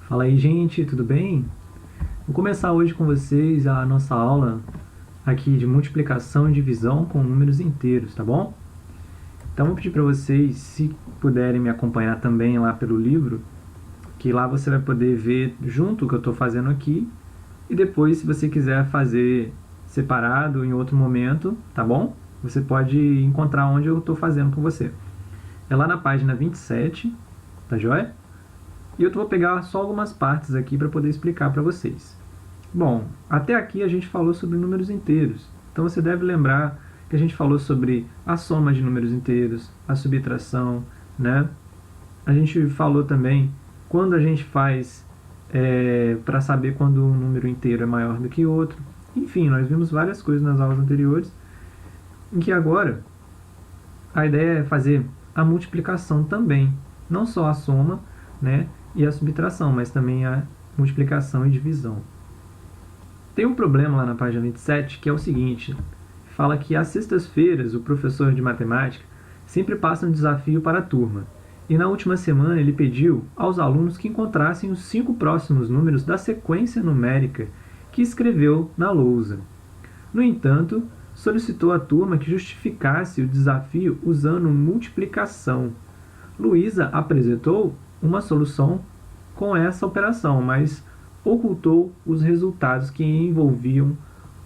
Fala aí, gente, tudo bem? Vou começar hoje com vocês a nossa aula aqui de multiplicação e divisão com números inteiros, tá bom? Então vou pedir para vocês, se puderem me acompanhar também lá pelo livro, que lá você vai poder ver junto o que eu estou fazendo aqui, e depois, se você quiser fazer separado em outro momento, tá bom? Você pode encontrar onde eu estou fazendo com você. É lá na página 27, tá joia? E eu vou pegar só algumas partes aqui para poder explicar para vocês. Bom, até aqui a gente falou sobre números inteiros. Então você deve lembrar que a gente falou sobre a soma de números inteiros, a subtração, né? A gente falou também quando a gente faz para saber quando um número inteiro é maior do que outro. Enfim, nós vimos várias coisas nas aulas anteriores, em que agora a ideia é fazer a multiplicação também, não só a soma, né, e a subtração, mas também a multiplicação e divisão. Tem um problema lá na página 27, que é o seguinte: fala que às sextas-feiras o professor de matemática sempre passa um desafio para a turma, e na última semana ele pediu aos alunos que encontrassem os 5 próximos números da sequência numérica que escreveu na lousa. No entanto, solicitou à turma que justificasse o desafio usando multiplicação. Luísa apresentou uma solução com essa operação, mas ocultou os resultados que envolviam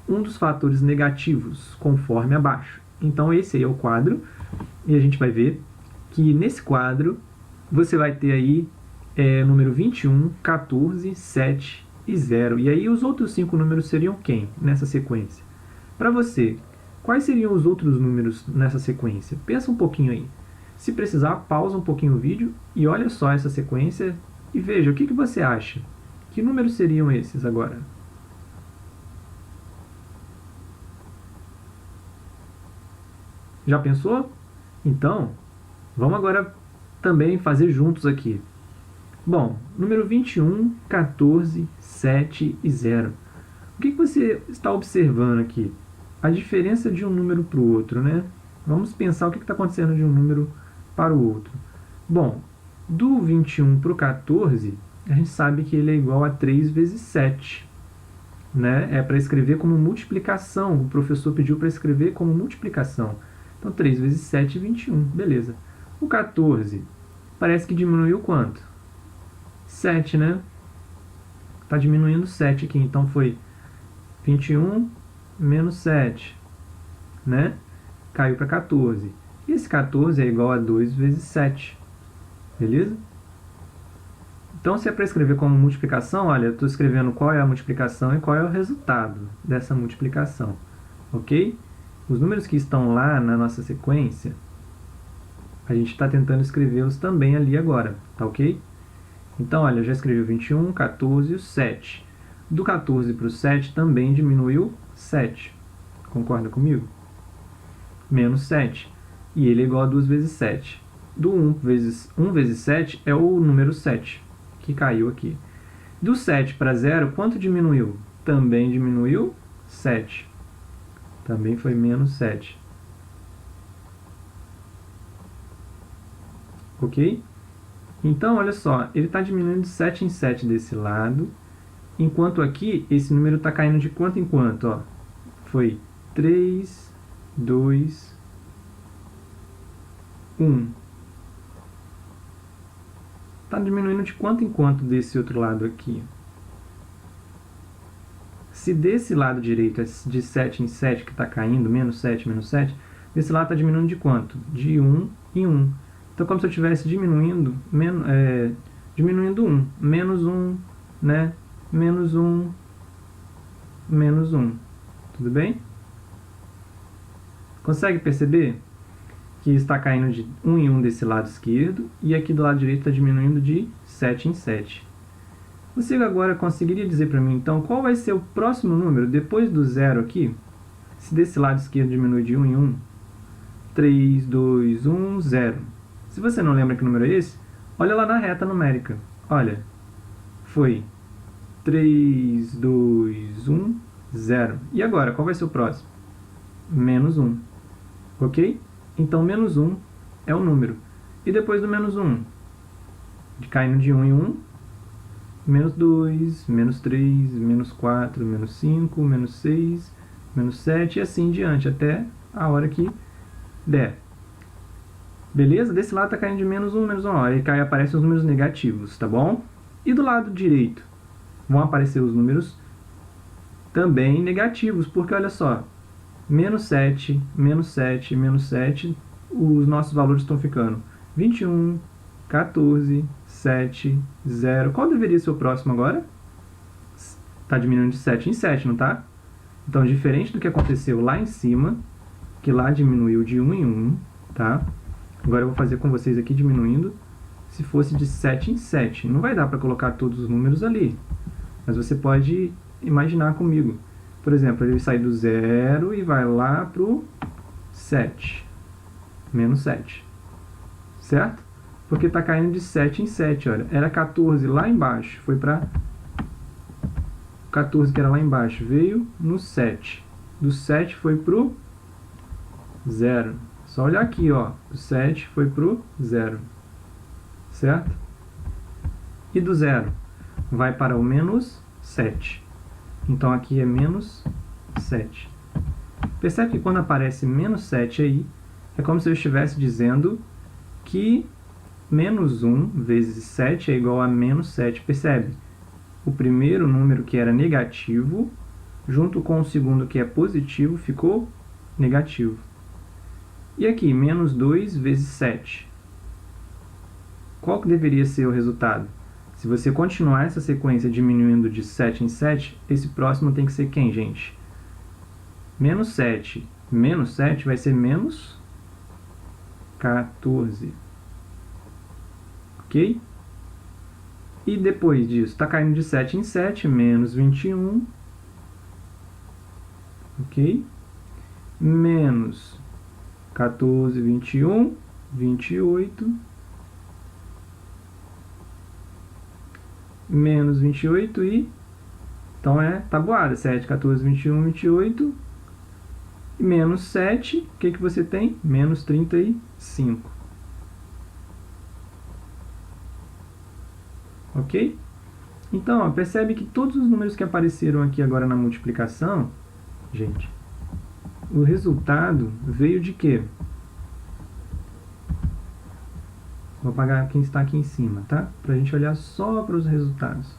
um dos fatores negativos, conforme abaixo. Então esse aí é o quadro, e a gente vai ver que nesse quadro você vai ter aí número 21, 14, 7 e 0. E aí os outros 5 números seriam quem nessa sequência? Para você, quais seriam os outros números nessa sequência? Pensa um pouquinho aí. Se precisar, pausa um pouquinho o vídeo e olha só essa sequência e veja o que você acha. Que números seriam esses agora? Já pensou? Então, vamos agora também fazer juntos aqui. Bom, número 21, 14, 7 e 0. O que você está observando aqui? A diferença de um número para o outro, né? Vamos pensar o que está acontecendo de um número para o outro. Bom, do 21 para o 14, a gente sabe que ele é igual a 3 vezes 7. Né? É para escrever como multiplicação. O professor pediu para escrever como multiplicação. Então, 3 vezes 7 é 21. Beleza. O 14 parece que diminuiu quanto? 7, né? Está diminuindo 7 aqui. Então, foi 21 menos 7. Né? Caiu para 14. E esse 14 é igual a 2 vezes 7. Beleza? Então, se é para escrever como multiplicação, olha, eu estou escrevendo qual é a multiplicação e qual é o resultado dessa multiplicação. Ok? Os números que estão lá na nossa sequência, a gente está tentando escrevê-los também ali agora. Tá ok? Então, olha, eu já escrevi o 21, 14 e o 7. Do 14 para o 7 também diminuiu 7. Concorda comigo? Menos 7. E ele é igual a 2 vezes 7. Do 1 vezes 7 é o número 7, que caiu aqui. Do 7 para 0, quanto diminuiu? Também diminuiu 7. Também foi menos 7. Ok? Então, olha só, ele está diminuindo de 7 em 7 desse lado, enquanto aqui esse número está caindo de quanto em quanto? Ó, foi 3, 2, 1. Está diminuindo de quanto em quanto desse outro lado aqui? Se desse lado direito é de 7 em 7 que está caindo, menos 7, desse lado está diminuindo de quanto? De 1 em 1. Então, como se eu estivesse diminuindo, diminuindo 1. Menos 1, né? Menos 1, menos 1. Tudo bem? Consegue perceber que está caindo de 1 em 1 desse lado esquerdo, e aqui do lado direito está diminuindo de 7 em 7. Você agora conseguiria dizer para mim, então, qual vai ser o próximo número depois do 0 aqui? Se desse lado esquerdo diminui de 1 em 1, 3, 2, 1, 0. Se você não lembra que número é esse, olha lá na reta numérica. Olha, foi 3, 2, 1, 0. E agora, qual vai ser o próximo? Menos 1. Ok? Então, menos 1 é o número. E depois do menos 1? Caindo de 1 em 1, menos 2, menos 3, menos 4, menos 5, menos 6, menos 7 e assim em diante, até a hora que der. Beleza? Desse lado está caindo de menos 1, menos 1. Aí aparecem os números negativos, tá bom? E do lado direito vão aparecer os números também negativos, porque olha só, menos 7, menos 7, menos 7, os nossos valores estão ficando 21, 14, 7, 0. Qual deveria ser o próximo agora? Está diminuindo de 7 em 7, não tá? Então, diferente do que aconteceu lá em cima, que lá diminuiu de 1 em 1, tá? Agora eu vou fazer com vocês aqui diminuindo, se fosse de 7 em 7. Não vai dar para colocar todos os números ali, mas você pode imaginar comigo. Por exemplo, ele sai do 0 e vai lá para o 7, menos 7, certo? Porque está caindo de 7 em 7, olha. Era 14 lá embaixo, foi para 14 que era lá embaixo, veio no 7. Do 7 foi para o 0. Só olhar aqui, ó. Do 7 foi para o 0, certo? E do 0 vai para o menos 7. Então aqui é menos 7. Percebe que quando aparece menos 7 aí, é como se eu estivesse dizendo que menos 1 vezes 7 é igual a menos 7. Percebe? O primeiro número que era negativo, junto com o segundo que é positivo, ficou negativo. E aqui, menos 2 vezes 7. Qual que deveria ser o resultado? Se você continuar essa sequência diminuindo de 7 em 7, esse próximo tem que ser quem, gente? Menos 7. Menos 7 vai ser menos 14. Ok? E depois disso, está caindo de 7 em 7, menos 21. Ok? Menos 14, 21, 28. Menos 28 e... Então é tabuada. 7, 14, 21, 28. E menos 7, o que você tem? Menos 35. Ok? Então, ó, percebe que todos os números que apareceram aqui agora na multiplicação, gente, o resultado veio de quê? Vou apagar quem está aqui em cima, tá? Para a gente olhar só para os resultados.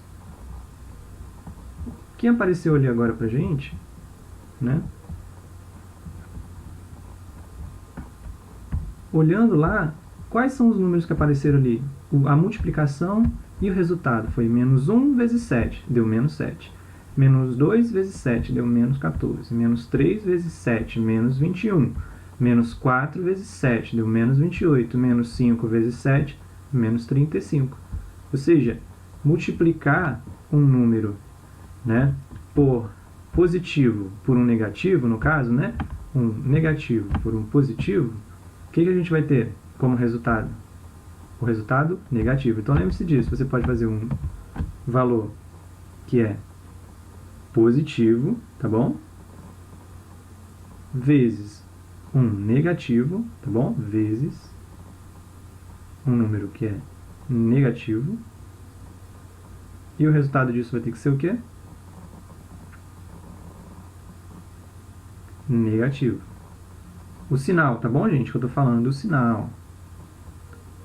Quem apareceu ali agora para a gente, né? Olhando lá, quais são os números que apareceram ali? A multiplicação e o resultado foi menos 1 vezes 7, deu menos 7. Menos 2 vezes 7, deu menos 14. Menos 3 vezes 7, menos 21. Menos 4 vezes 7, deu menos 28. Menos 5 vezes 7, menos 35. Ou seja, multiplicar um número, né, por positivo por um negativo, no caso, né, um negativo por um positivo, o que a gente vai ter como resultado? O resultado negativo. Então lembre-se disso, você pode fazer um valor que é positivo, tá bom? Vezes um negativo, tá bom? Vezes um número que é negativo. E o resultado disso vai ter que ser o quê? Negativo. O sinal, tá bom, gente? Que eu tô falando do sinal.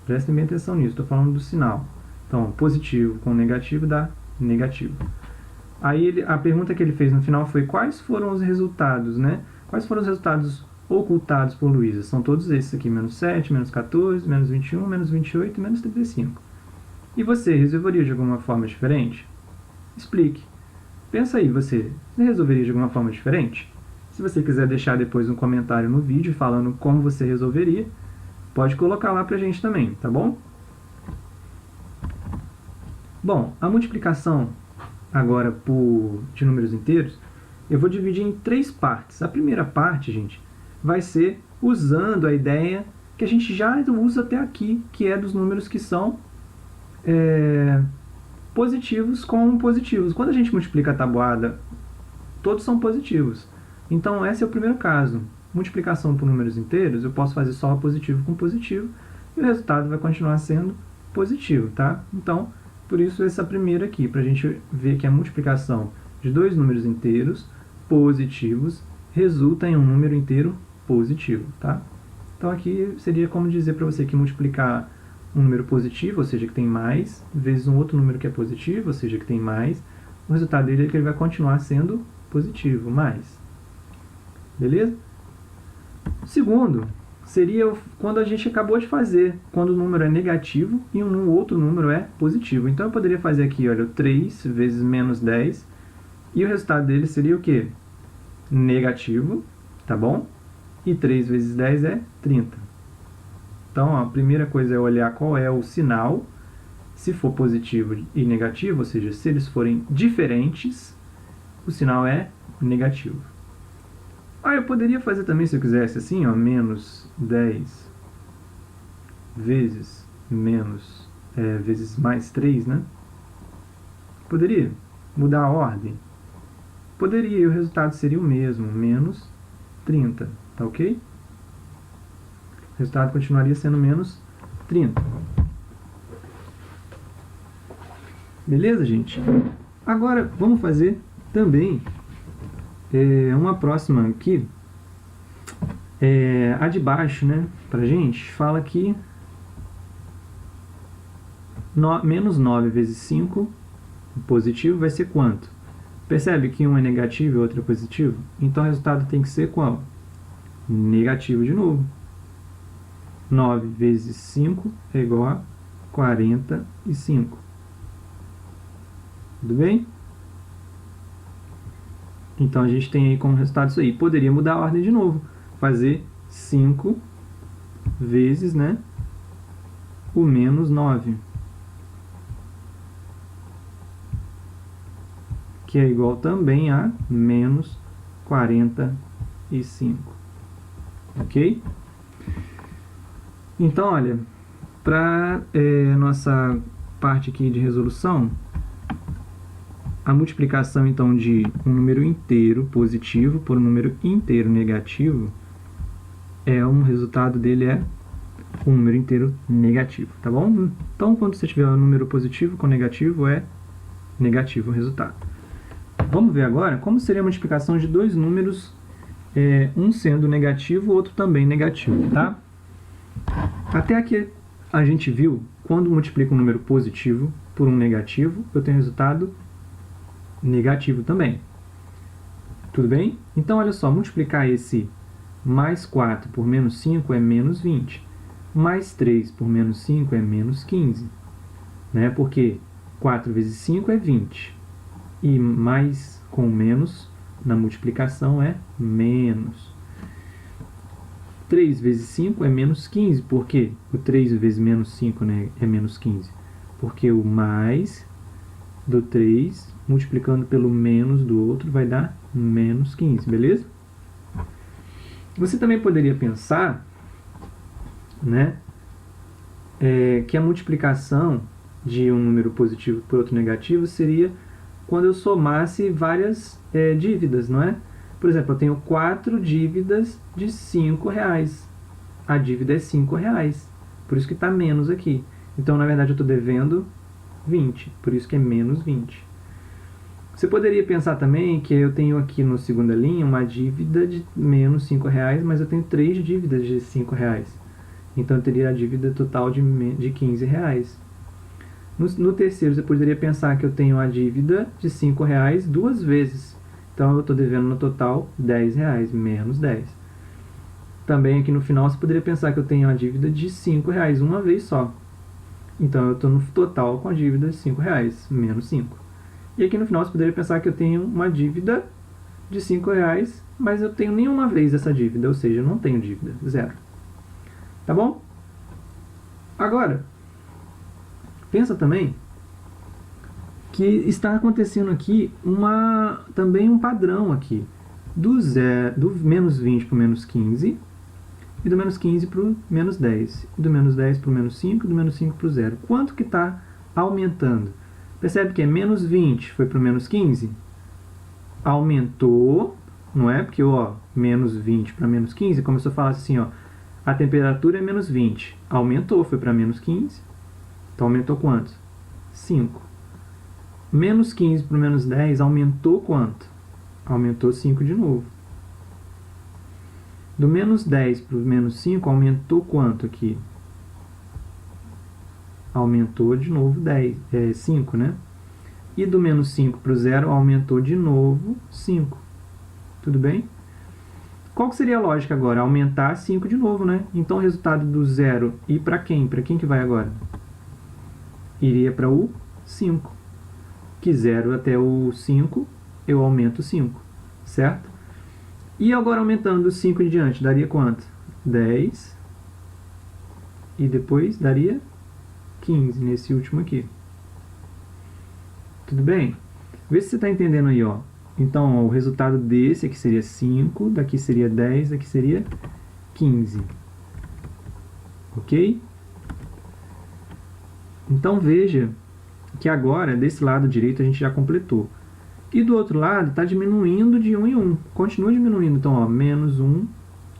Prestem bem atenção nisso, estou falando do sinal. Então, positivo com negativo dá negativo. Aí a pergunta que ele fez no final foi quais foram os resultados, né? Quais foram os resultados ocultados por Luísa? São todos esses aqui, menos 7, menos 14, menos 21, menos 28 e menos 35. E você resolveria de alguma forma diferente? Explique. Pensa aí, você resolveria de alguma forma diferente? Se você quiser deixar depois um comentário no vídeo falando como você resolveria, pode colocar lá pra gente também, tá bom? Bom, a multiplicação agora de números inteiros, eu vou dividir em 3 partes. A primeira parte, gente, vai ser usando a ideia que a gente já usa até aqui, que é dos números que são positivos com positivos. Quando a gente multiplica a tabuada, todos são positivos. Então, esse é o primeiro caso. Multiplicação por números inteiros, eu posso fazer só positivo com positivo, e o resultado vai continuar sendo positivo, tá? Então, Por isso essa primeira aqui, para a gente ver que a multiplicação de dois números inteiros positivos resulta em um número inteiro positivo, tá? Então aqui seria como dizer para você que multiplicar um número positivo, ou seja, que tem mais, vezes um outro número que é positivo, ou seja, que tem mais, o resultado dele é que ele vai continuar sendo positivo, mais. Beleza? Segundo, seria quando a gente acabou de fazer, quando o número é negativo e um outro número é positivo. Então eu poderia fazer aqui, olha, 3 vezes menos 10, e o resultado dele seria o quê? Negativo, tá bom? E 3 vezes 10 é 30. Então, ó, a primeira coisa é olhar qual é o sinal, se for positivo e negativo, ou seja, se eles forem diferentes, o sinal é negativo. Eu poderia fazer também, se eu quisesse, assim, ó, menos 10 vezes vezes mais 3, né? Poderia mudar a ordem? Poderia, e o resultado seria o mesmo, menos 30, tá ok? O resultado continuaria sendo menos 30. Beleza, gente? Agora, vamos fazer também uma próxima aqui. A de baixo, né? Pra gente, fala que menos 9 vezes 5, positivo, vai ser quanto? Percebe que um é negativo e o outro é positivo? Então o resultado tem que ser qual? Negativo de novo. 9 vezes 5 é igual a 45. Tudo bem? Então a gente tem aí como resultado isso aí. Poderia mudar a ordem de novo. Fazer 5 vezes, né, o menos 9. Que é igual também a menos 45. Ok? Então, olha, para nossa parte aqui de resolução, a multiplicação então de um número inteiro positivo por um número inteiro negativo, o resultado dele é um número inteiro negativo, tá bom? Então, quando você tiver um número positivo com negativo, é negativo o resultado. Vamos ver agora como seria a multiplicação de dois números, um sendo negativo, o outro também negativo, tá? Até aqui a gente viu, quando multiplica um número positivo por um negativo, eu tenho resultado negativo também. Tudo bem? Então, olha só, multiplicar esse mais 4 por menos 5 é menos 20. Mais 3 por menos 5 é menos 15. Né? Porque 4 vezes 5 é 20. E mais com menos na multiplicação é menos. 3 vezes 5 é menos 15. Por quê? O 3 vezes menos 5, né, é menos 15. Porque o mais do 3 multiplicando pelo menos do outro vai dar menos 15, beleza? Você também poderia pensar, né, que a multiplicação de um número positivo por outro negativo seria quando eu somasse várias dívidas, não é? Por exemplo, eu tenho 4 dívidas de 5 reais. A dívida é 5 reais, por isso que está menos aqui. Então, na verdade, eu estou devendo 20, por isso que é menos 20. Você poderia pensar também que eu tenho aqui na segunda linha uma dívida de menos 5 reais, mas eu tenho 3 dívidas de 5 reais. Então, eu teria a dívida total de 15 reais. No terceiro, você poderia pensar que eu tenho a dívida de 5 reais 2 vezes. Então, eu estou devendo no total 10 reais, menos 10. Também aqui no final, você poderia pensar que eu tenho a dívida de 5 reais uma vez só. Então, eu estou no total com a dívida de 5 reais, menos 5. E aqui no final, você poderia pensar que eu tenho uma dívida de 5 reais, mas eu tenho nenhuma vez essa dívida, ou seja, eu não tenho dívida, zero. Tá bom? Agora, pensa também que está acontecendo aqui também um padrão aqui, do menos 20 para o menos 15, e do menos 15 para o menos 10, e do menos 10 para o menos 5, e do menos 5 para o 0. Quanto que está aumentando? Percebe que é menos 20 foi para o menos 15? Aumentou, não é? Porque, ó, menos 20 para menos 15, como se eu falasse assim, ó, a temperatura é menos 20. Aumentou, foi para menos 15. Então, aumentou quanto? 5. Menos 15 para o menos 10 aumentou quanto? Aumentou 5 de novo. Do menos 10 para o menos 5 aumentou quanto aqui? Aumentou de novo 5, né? E do menos 5 para o 0 aumentou de novo 5. Tudo bem? Qual que seria a lógica agora? Aumentar 5 de novo, né? Então o resultado do 0 ir para quem? Para quem que vai agora? Iria para o 5. Que 0 até o 5, eu aumento 5, certo? E agora aumentando 5 em diante, daria quanto? 10. E depois daria 15, nesse último aqui. Tudo bem? Vê se você está entendendo aí, ó. Então, ó, o resultado desse aqui seria 5, daqui seria 10, daqui seria 15. Ok? Então, veja que agora, desse lado direito, a gente já completou. E do outro lado, está diminuindo de 1 em 1. Continua diminuindo. Então, ó, menos 1,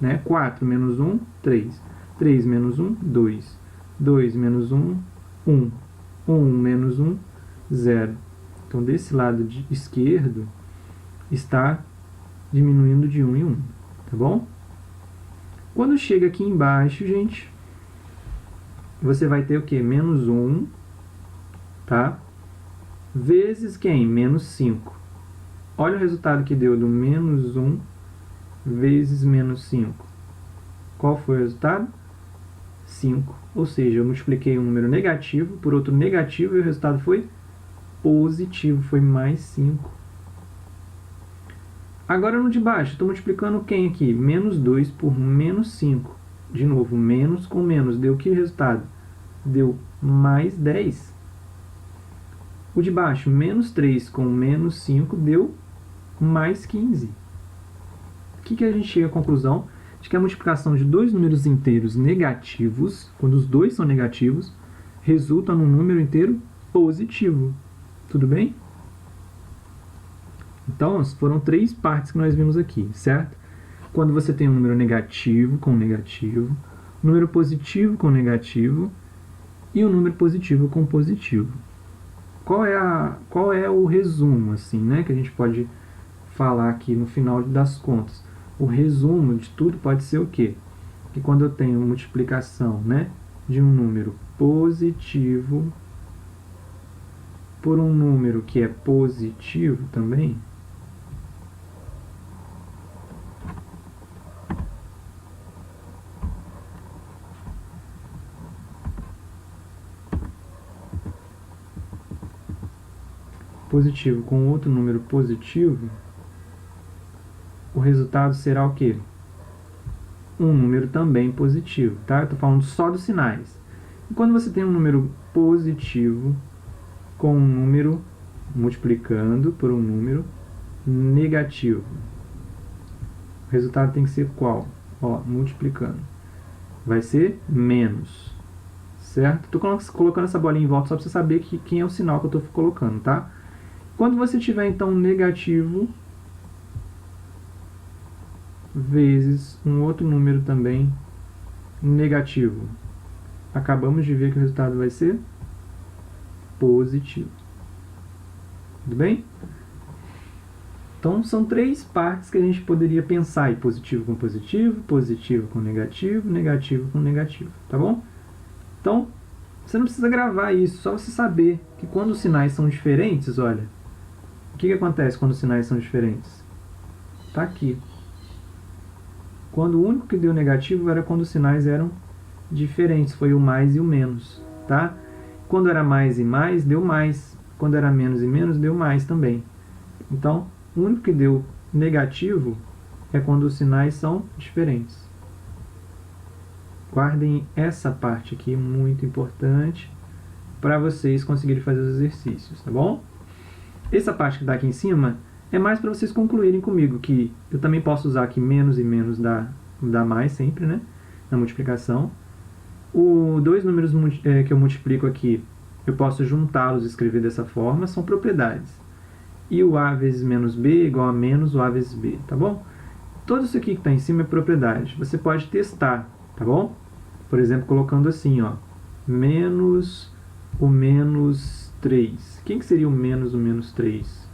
né? 4 menos 1, 3. 3 menos 1, 2. 2 menos 1, 1. 1 menos 1, 0. Então, desse lado esquerdo, está diminuindo de 1 em 1. Tá bom? Quando chega aqui embaixo, gente, você vai ter o quê? Menos 1, tá? Vezes quem? Menos 5. Olha o resultado que deu do menos 1 vezes menos 5. Qual foi o resultado? 5. Ou seja, eu multipliquei um número negativo por outro negativo e o resultado foi positivo, foi mais 5. Agora no de baixo, estou multiplicando quem aqui? Menos 2 por menos 5. De novo, menos com menos, deu que resultado? Deu mais 10. O de baixo, menos 3 com menos 5, deu mais 15. O que a gente chega à conclusão? De que a multiplicação de dois números inteiros negativos, quando os dois são negativos, resulta num número inteiro positivo. Tudo bem? Então, foram 3 partes que nós vimos aqui, certo? Quando você tem um número negativo com negativo, número positivo com negativo e um número positivo com positivo. Qual é o resumo, assim, né, que a gente pode falar aqui no final das contas? O resumo de tudo pode ser o quê? Que quando eu tenho multiplicação, né, de um número positivo por um número que é positivo também, positivo com outro número positivo, o resultado será o quê? Um número também positivo, tá? Eu estou falando só dos sinais. E quando você tem um número positivo com um número multiplicando por um número negativo, o resultado tem que ser qual? Ó, multiplicando. Vai ser menos, certo? Estou colocando essa bolinha em volta só para você saber quem é o sinal que eu estou colocando, tá? Quando você tiver, então, negativo vezes um outro número também negativo, acabamos de ver que o resultado vai ser positivo. Tudo bem? Então, são 3 partes que a gente poderia pensar aí: positivo com positivo, positivo com negativo, negativo com negativo, tá bom? Então, você não precisa gravar isso, só você saber que quando os sinais são diferentes, olha, o que acontece quando os sinais são diferentes? Tá aqui. Quando o único que deu negativo era quando os sinais eram diferentes, foi o mais e o menos, tá? Quando era mais e mais, deu mais. Quando era menos e menos, deu mais também. Então, o único que deu negativo é quando os sinais são diferentes. Guardem essa parte aqui, muito importante, para vocês conseguirem fazer os exercícios, tá bom? Essa parte que está aqui em cima é mais para vocês concluírem comigo que eu também posso usar aqui menos e menos dá mais sempre, né? Na multiplicação. Os dois números que eu multiplico aqui, eu posso juntá-los e escrever dessa forma, são propriedades. E o A vezes menos B é igual a menos o A vezes B, tá bom? Tudo isso aqui que está em cima é propriedade. Você pode testar, tá bom? Por exemplo, colocando assim, ó, menos o menos 3. Quem que seria o menos 3?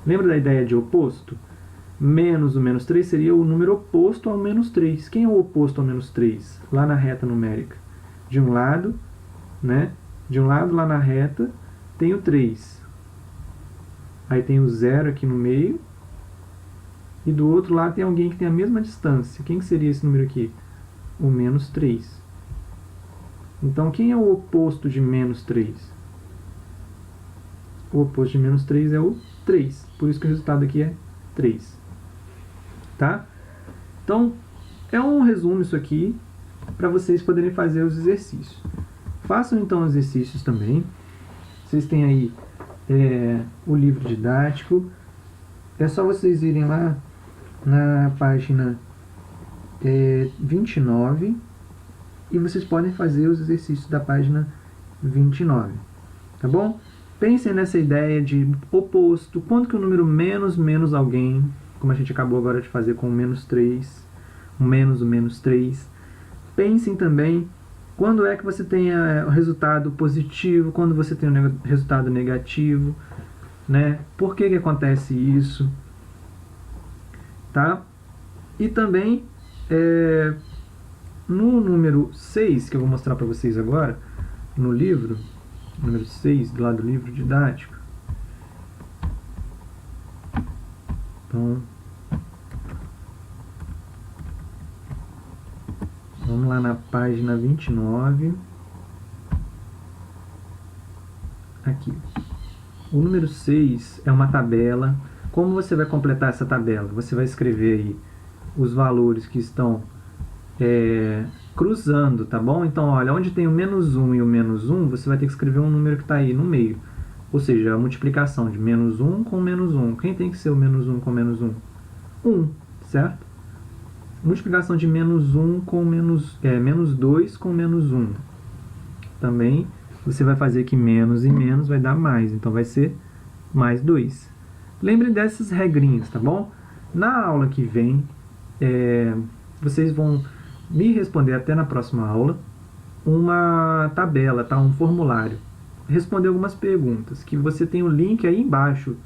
Lembra da ideia de oposto? Menos o menos 3 seria o número oposto ao menos 3. Quem é o oposto ao menos 3? Lá na reta numérica. De um lado, né? De um lado, lá na reta, tem o 3. Aí tem o 0 aqui no meio. E do outro lado tem alguém que tem a mesma distância. Quem que seria esse número aqui? O menos 3. Então, quem é o oposto de menos 3? O oposto de menos 3 é o 3. Por isso que o resultado aqui é 3. Tá? Então, é um resumo isso aqui para vocês poderem fazer os exercícios. Façam então os exercícios também. Vocês têm aí o livro didático. É só vocês irem lá na página 29 e vocês podem fazer os exercícios da página 29. Tá bom? Pensem nessa ideia de oposto. Quando que o número menos alguém, como a gente acabou agora de fazer com o menos 3, o menos 3. Pensem também quando é que você tem o resultado positivo, quando você tem o resultado negativo, né? Por que acontece isso? Tá? E também no número 6, que eu vou mostrar para vocês agora, no livro, número 6, do lado do livro didático. Então, vamos lá na página 29. Aqui. O número 6 é uma tabela. Como você vai completar essa tabela? Você vai escrever aí os valores que estão cruzando, tá bom? Então, olha, onde tem o menos 1 e o menos 1, você vai ter que escrever um número que está aí no meio. Ou seja, a multiplicação de menos 1 com menos 1. Quem tem que ser o menos 1 com menos 1? 1, certo? Multiplicação de menos 1 com menos 2 com menos 1. Também você vai fazer que menos e menos vai dar mais. Então, vai ser mais 2. Lembrem dessas regrinhas, tá bom? Na aula que vem, vocês vão me responder até na próxima aula uma tabela, tá? Um formulário. Responder algumas perguntas, que você tem o link aí embaixo.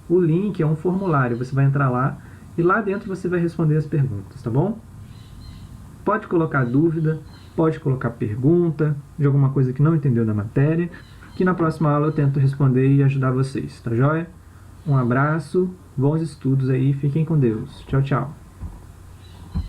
O link é um formulário, você vai entrar lá e lá dentro você vai responder as perguntas, tá bom? Pode colocar dúvida, pode colocar pergunta de alguma coisa que não entendeu da matéria, que na próxima aula eu tento responder e ajudar vocês, tá joia? Um abraço, bons estudos aí, fiquem com Deus. Tchau, tchau.